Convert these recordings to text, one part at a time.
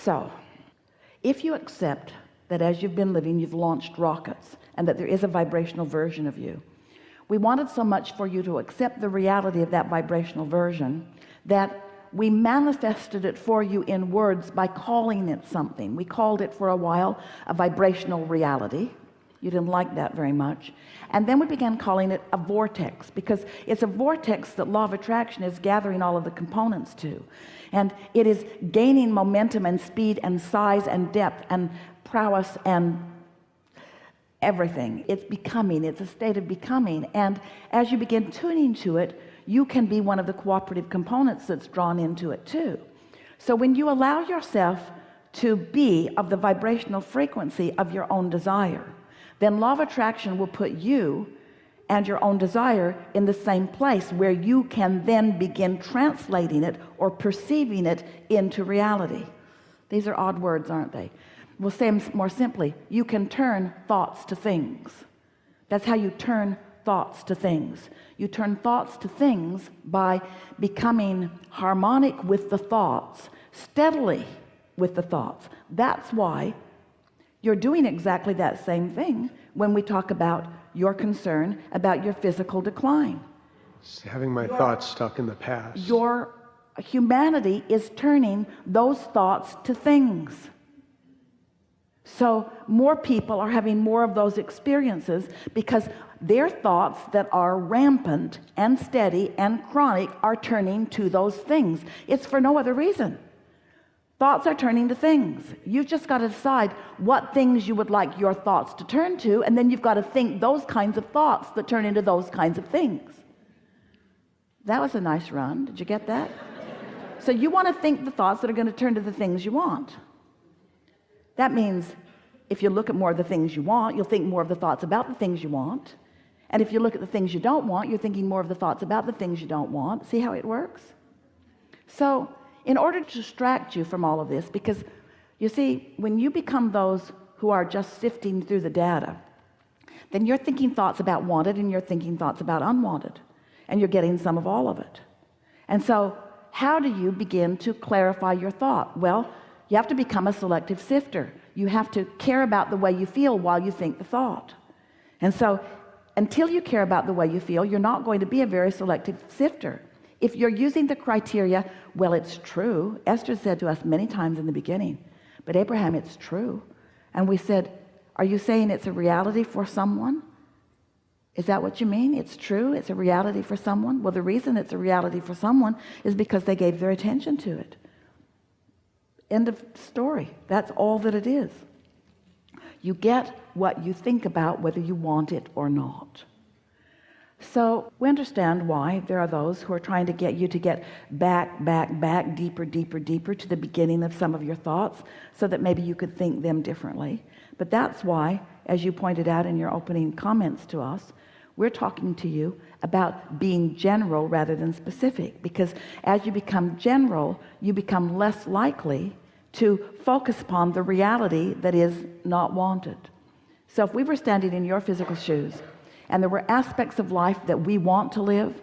So if you accept that as you've been living you've launched rockets and that there is a vibrational version of you, we wanted so much for you to accept the reality of that vibrational version that we manifested it for you in words by calling it something. We called it for a while a vibrational reality. You didn't like that very much. And then we began calling it a vortex, because it's a vortex that law of attraction is gathering all of the components to, and it is gaining momentum and speed and size and depth and prowess and everything. It's becoming, it's a state of becoming, and as you begin tuning to it, you can be one of the cooperative components that's drawn into it too. So when you allow yourself to be of the vibrational frequency of your own desire, then law of attraction will put you and your own desire in the same place where you can then begin translating it or perceiving it into reality. These are odd words, aren't they? We'll say them more simply. You can turn thoughts to things. That's how you turn thoughts to things. You turn thoughts to things by becoming harmonic with the thoughts, steadily with the thoughts. That's why you're doing exactly that same thing when we talk about your concern about your physical decline. It's having my thoughts stuck in the past. Your humanity is turning those thoughts to things. So more people are having more of those experiences because their thoughts that are rampant and steady and chronic are turning to those things. It's for no other reason. Thoughts are turning to things. You've just got to decide what things you would like your thoughts to turn to, and then you've got to think those kinds of thoughts that turn into those kinds of things. That was a nice run. Did you get that? So you want to think the thoughts that are going to turn to the things you want. That means if you look at more of the things you want, you'll think more of the thoughts about the things you want. And if you look at the things you don't want, you're thinking more of the thoughts about the things you don't want. See how it works? So in order to distract you from all of this, because you see, when you become those who are just sifting through the data, then you're thinking thoughts about wanted and you're thinking thoughts about unwanted, and you're getting some of all of it. And so how do you begin to clarify your thought? Well, you have to become a selective sifter. You have to care about the way you feel while you think the thought. And so until you care about the way you feel, you're not going to be a very selective sifter. If you're using the criteria, well, it's true. Esther said to us many times in the beginning, but Abraham, it's true. And we said, are you saying it's a reality for someone? Is that what you mean? It's true, it's a reality for someone? Well, the reason it's a reality for someone is because they gave their attention to it. End of story. That's all that it is. You get what you think about, whether you want it or not. So we understand why there are those who are trying to get you to get back, deeper to the beginning of some of your thoughts so that maybe you could think them differently. But that's why, as you pointed out in your opening comments to us, we're talking to you about being general rather than specific, because as you become general, you become less likely to focus upon the reality that is not wanted. So if we were standing in your physical shoes and there were aspects of life that we want to live,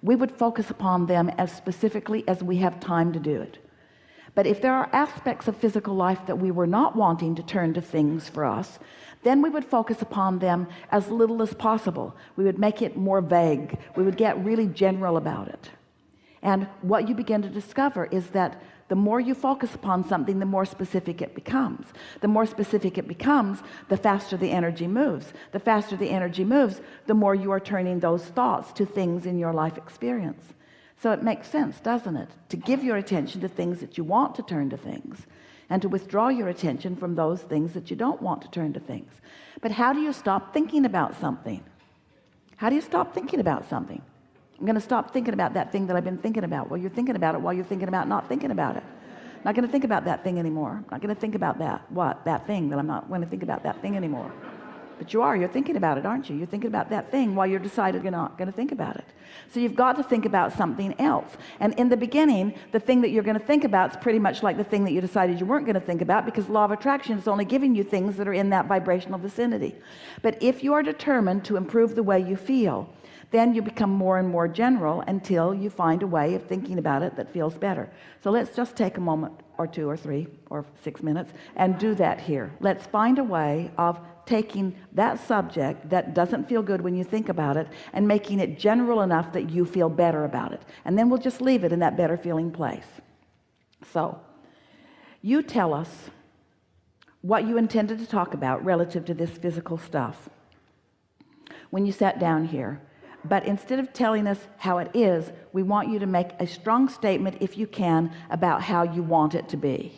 we would focus upon them as specifically as we have time to do it. But if there are aspects of physical life that we were not wanting to turn to things for us, then we would focus upon them as little as possible. We would make it more vague. We would get really general about it. And what you begin to discover is that the more you focus upon something, the more specific it becomes. The more specific it becomes, the faster the energy moves. The faster the energy moves, the more you are turning those thoughts to things in your life experience. So it makes sense, doesn't it, to give your attention to things that you want to turn to things, and to withdraw your attention from those things that you don't want to turn to things. But how do you stop thinking about something? How do you stop thinking about something? I'm going to stop thinking about that thing that I've been thinking about. Well, you're thinking about it while you're thinking about not thinking about it. I'm not going to think about that thing anymore. I'm not going to think about that thing that I'm not going to think about that thing anymore. But you're thinking about it, aren't you? You're thinking about that thing while you're decided you're not going to think about it. So you've got to think about something else. And in the beginning, the thing that you're going to think about is pretty much like the thing that you decided you weren't going to think about, because law of attraction is only giving you things that are in that vibrational vicinity. But if you are determined to improve the way you feel, Then you become more and more general until you find a way of thinking about it that feels better. So let's just take a moment or 2 or 3 or 6 minutes and do that here. Let's find a way of taking that subject that doesn't feel good when you think about it and making it general enough that you feel better about it. And then we'll just leave it in that better feeling place. So you tell us what you intended to talk about relative to this physical stuff when you sat down here. But instead of telling us how it is, we want you to make a strong statement, if you can, about how you want it to be.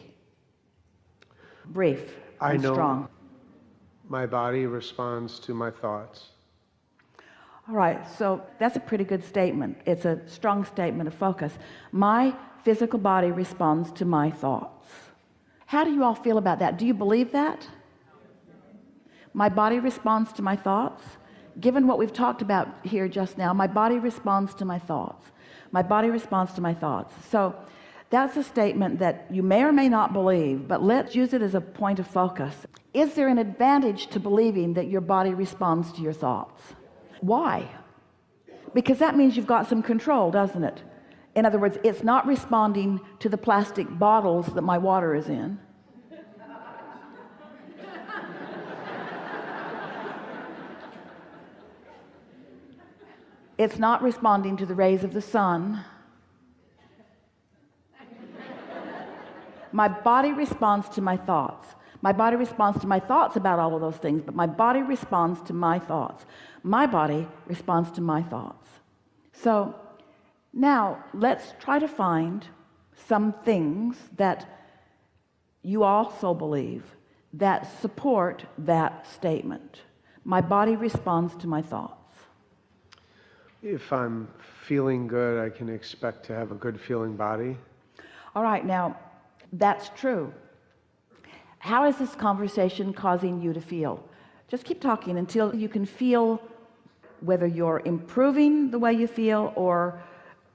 Brief and strong. My body responds to my thoughts. All right, so that's a pretty good statement. It's a strong statement of focus. My physical body responds to my thoughts. How do you all feel about that? Do you believe that? My body responds to my thoughts? Given what we've talked about here just now, my body responds to my thoughts. My body responds to my thoughts. So that's a statement that you may or may not believe, but let's use it as a point of focus. Is there an advantage to believing that your body responds to your thoughts? Why? Because that means you've got some control, doesn't it? In other words, it's not responding to the plastic bottles that my water is in. It's not responding to the rays of the sun. My body responds to my thoughts. My body responds to my thoughts about all of those things, but my body responds to my thoughts. My body responds to my thoughts. So now let's try to find some things that you also believe that support that statement. My body responds to my thoughts. If I'm feeling good, I can expect to have a good feeling body. All right, now that's true. How is this conversation causing you to feel? Just keep talking until you can feel whether you're improving the way you feel or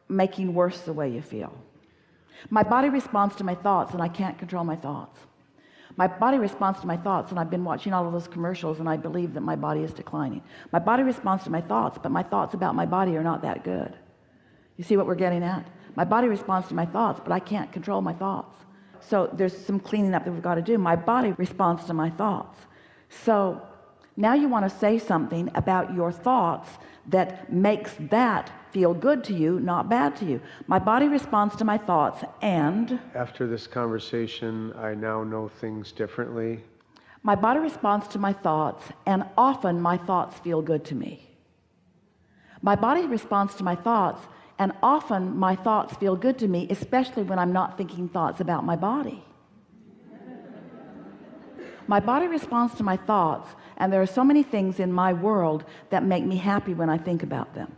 making worse the way you feel. My body responds to my thoughts, and I can't control my thoughts. My body responds to my thoughts, and I've been watching all of those commercials, and I believe that my body is declining. My body responds to my thoughts, but my thoughts about my body are not that good. You see what we're getting at? My body responds to my thoughts, but I can't control my thoughts. So there's some cleaning up that we've got to do. My body responds to my thoughts. So now you want to say something about your thoughts that makes that feel good to you, not bad to you. My body responds to my thoughts, and after this conversation, I now know things differently. My body responds to my thoughts, and often my thoughts feel good to me. My body responds to my thoughts, and often my thoughts feel good to me, especially when I'm not thinking thoughts about my body. My body responds to my thoughts, and there are so many things in my world that make me happy when I think about them.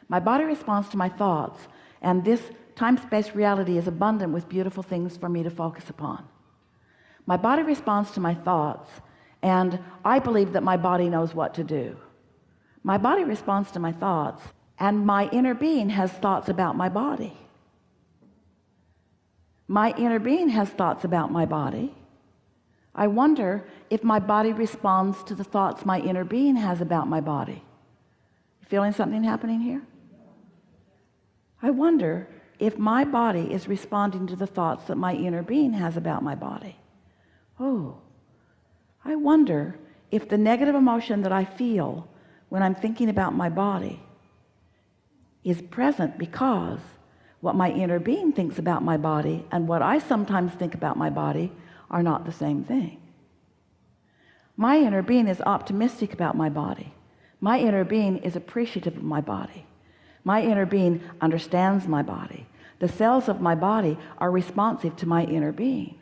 My body responds to my thoughts, and this time-space reality is abundant with beautiful things for me to focus upon. My body responds to my thoughts, and I believe that my body knows what to do. My body responds to my thoughts, and my inner being has thoughts about my body. My inner being has thoughts about my body. I wonder if my body responds to the thoughts my inner being has about my body. Feeling something happening here? I wonder if my body is responding to the thoughts that my inner being has about my body. Oh, I wonder if the negative emotion that I feel when I'm thinking about my body is present because what my inner being thinks about my body and what I sometimes think about my body are not the same thing. My inner being is optimistic about my body. My inner being is appreciative of my body. My inner being understands my body. The cells of my body are responsive to my inner being.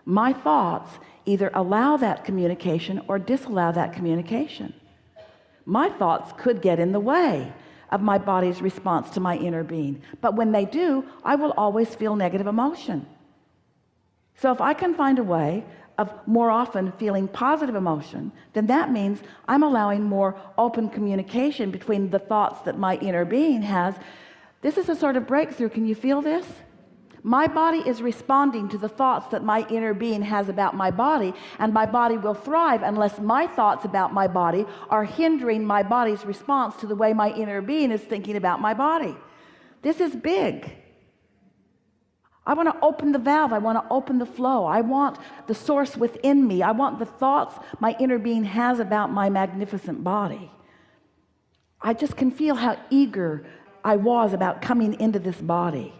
My thoughts either allow that communication or disallow that communication. My thoughts could get in the way of my body's response to my inner being, but when they do, I will always feel negative emotion. So if I can find a way of more often feeling positive emotion, then that means I'm allowing more open communication between the thoughts that my inner being has. This is a sort of breakthrough. Can you feel this? My body is responding to the thoughts that my inner being has about my body, and my body will thrive unless my thoughts about my body are hindering my body's response to the way my inner being is thinking about my body. This is big. I want to open the valve. I want to open the flow. I want the source within me. I want the thoughts my inner being has about my magnificent body. I just can feel how eager I was about coming into this body.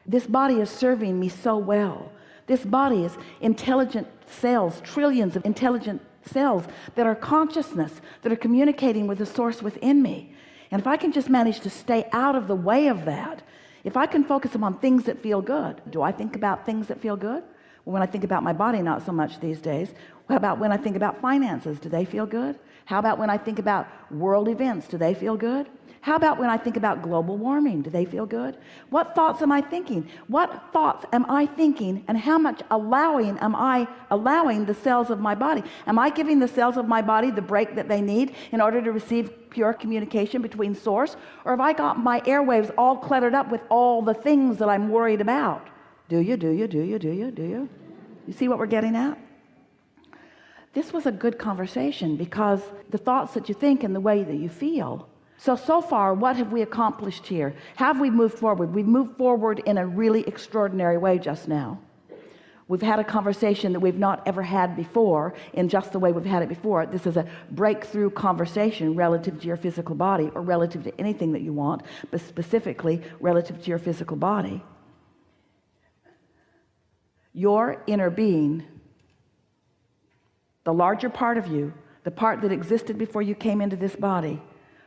This body is serving me so well. This body is intelligent cells, trillions of intelligent cells that are consciousness, that are communicating with the source within me. And if I can just manage to stay out of the way of that, if I can focus on things that feel good. Do I think about things that feel good? Well, when I think about my body, not so much these days. How about when I think about finances? Do they feel good? How about when I think about world events? Do they feel good? How about when I think about global warming? Do they feel good? What thoughts am I thinking? What thoughts am I thinking? And how much allowing am I allowing the cells of my body? Am I giving the cells of my body the break that they need in order to receive pure communication between source? Or have I got my airwaves all cluttered up with all the things that I'm worried about? Do you? You see what we're getting at? This was a good conversation, because the thoughts that you think and the way that you feel. So far, what have we accomplished here? Have we moved forward? We've moved forward in a really extraordinary way just now. We've had a conversation that we've not ever had before in just the way we've had it before. This is a breakthrough conversation relative to your physical body, or relative to anything that you want, but specifically relative to your physical body. Your inner being, the larger part of you, the part that existed before you came into this body,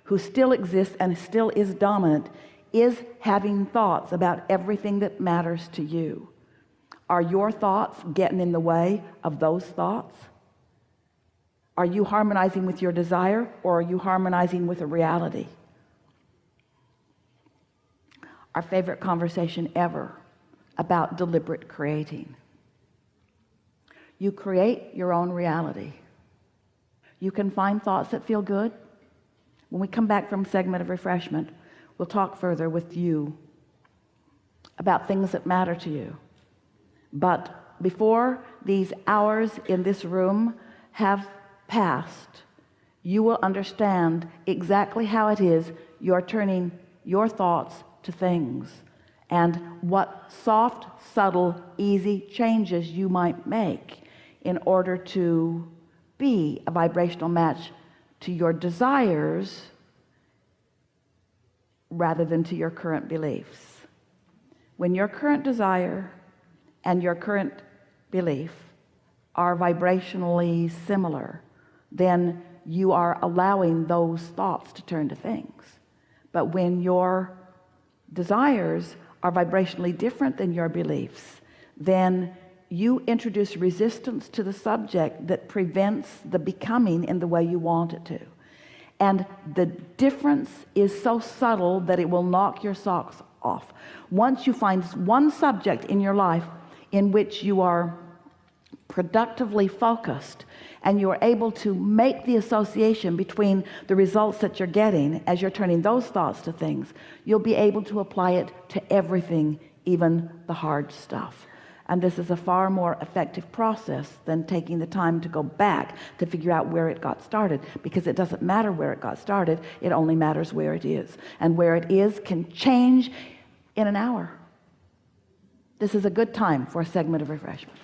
who still exists and still is dominant, is having thoughts about everything that matters to you. Are your thoughts getting in the way of those thoughts? Are you harmonizing with your desire, or are you harmonizing with a reality? Our favorite conversation ever about deliberate creating. You create your own reality. You can find thoughts that feel good. When we come back from segment of refreshment, we'll talk further with you about things that matter to you. But before these hours in this room have passed, you will understand exactly how it is you're turning your thoughts to things, and what soft, subtle, easy changes you might make in order to be a vibrational match to your desires rather than to your current beliefs. When your current desire and your current belief are vibrationally similar, then you are allowing those thoughts to turn to things. But when your desires are vibrationally different than your beliefs, then you introduce resistance to the subject that prevents the becoming in the way you want it to. And the difference is so subtle that it will knock your socks off. Once you find one subject in your life in which you are productively focused, and you're able to make the association between the results that you're getting as you're turning those thoughts to things, you'll be able to apply it to everything, even the hard stuff. And this is a far more effective process than taking the time to go back to figure out where it got started, because it doesn't matter where it got started, it only matters where it is. And where it is can change in an hour. This is a good time for a segment of refreshment.